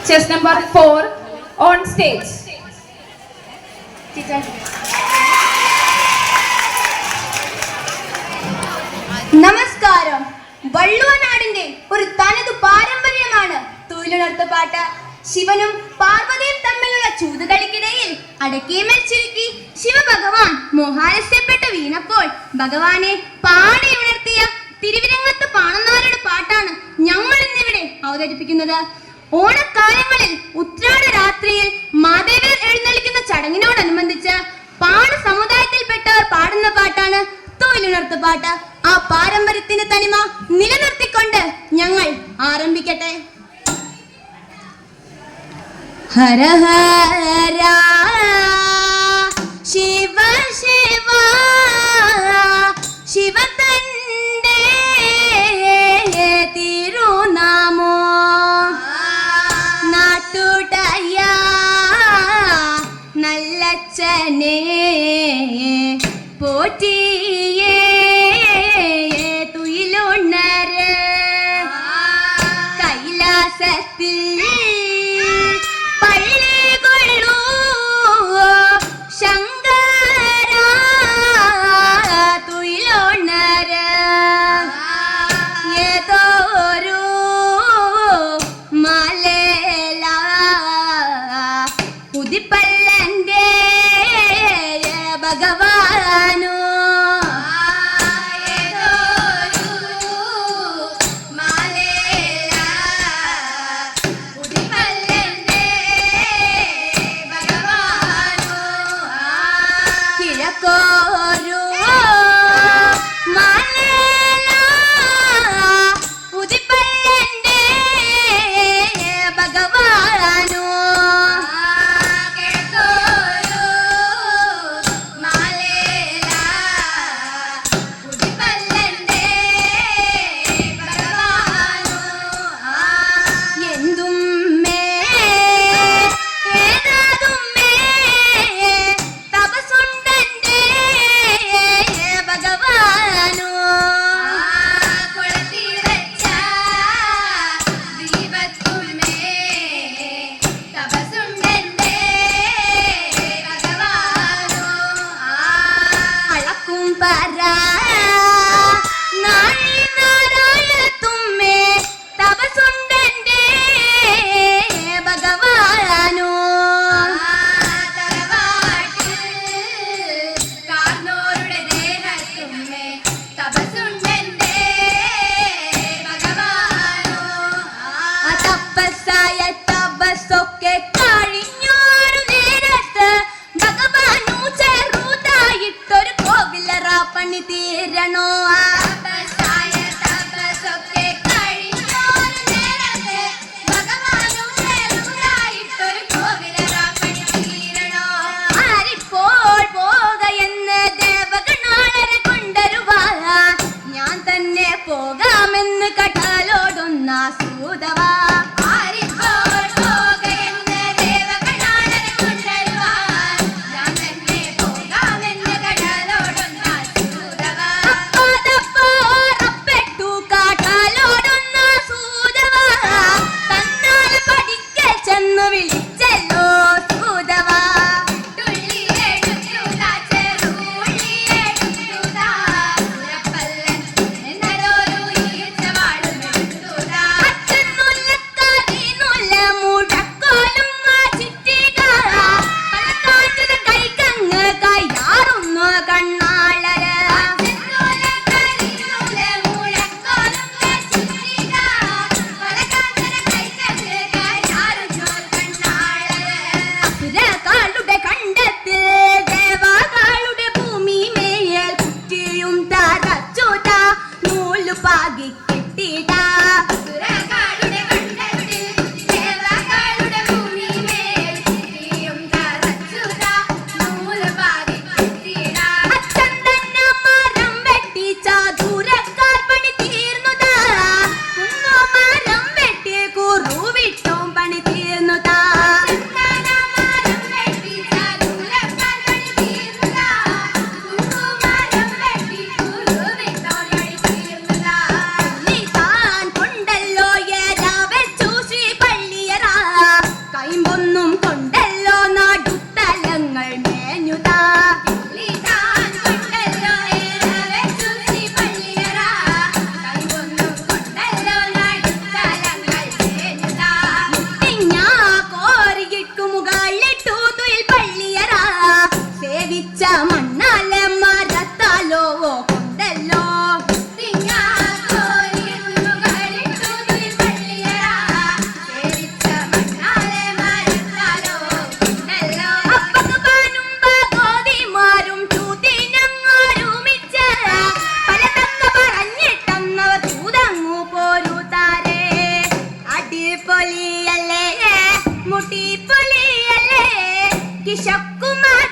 Chess number 4 on stage. നമസ്കാരം. വള്ളുവനാടിന്റെ ഒരു തനതു പാരമ്പര്യമാണ് തൊഴിലുണർത്തുപാട്ട്. ശിവനും പാർവതിയും തമ്മിലുള്ള ചൂതുകളിക്കിടയിൽ അടക്കിയമേൽ ചുരുക്കി ശിവഭഗവാൻ മോഹാലസ്യപ്പെട്ട് വീണപ്പോൾ ഭഗവാനെ പാടി ഉണർത്തിയ തിരുവിരങ്ങത്ത് പാണന്മാരുടെ പാട്ടാണ് ഞങ്ങൾ ഇന്നിവിടെ അവതരിപ്പിക്കുന്നത്. ഓണക്കാലങ്ങളിൽ ഉത്രാട രാത്രിയിൽ മാദേവർ എഴുന്നള്ളിക്കുന്ന ചടങ്ങിനോടനുബന്ധിച്ച് പാട് സമുദായത്തിൽപ്പെട്ടവർ പാടുന്ന പാട്ടാണ് തൊഴിലുണർത്തുപാട്ട്. ആ പാരമ്പര്യത്തിന്റെ തനിമ നിലനിർത്തിക്കൊണ്ട് ഞങ്ങൾ ആരംഭിക്കട്ടെ. ഹര ഹര ശിവ ശിവ ശിവ തന്റെ തിരുനാമോ നാട്ടുടയ നല്ലച്ഛനെ പോറ്റിയേ തുയിലുണര് കൈലാസത്തിൽ പള്ളികൊള്ളൂ ശങ്കര തുയിലുണര് ഏതോരു മലേല ഉദിപ്പല്ലന്റെ ഭഗവാനോ കിഴക്കോരു മലേല ഉദിപ്പല്ലന്റെ ഭഗവാനോ പണി തീരണോ ആരിപ്പോൾ പോകയെന്ന് ദേവഗണാളരെ കൊണ്ടരുവാ ഞാൻ തന്നെ പോകാമെന്ന് കടാലോടുന്ന സൂതവാ പൊലിയല്ലേ മുട്ടി പൊലിയല്ലേ കിശക്കുമാർ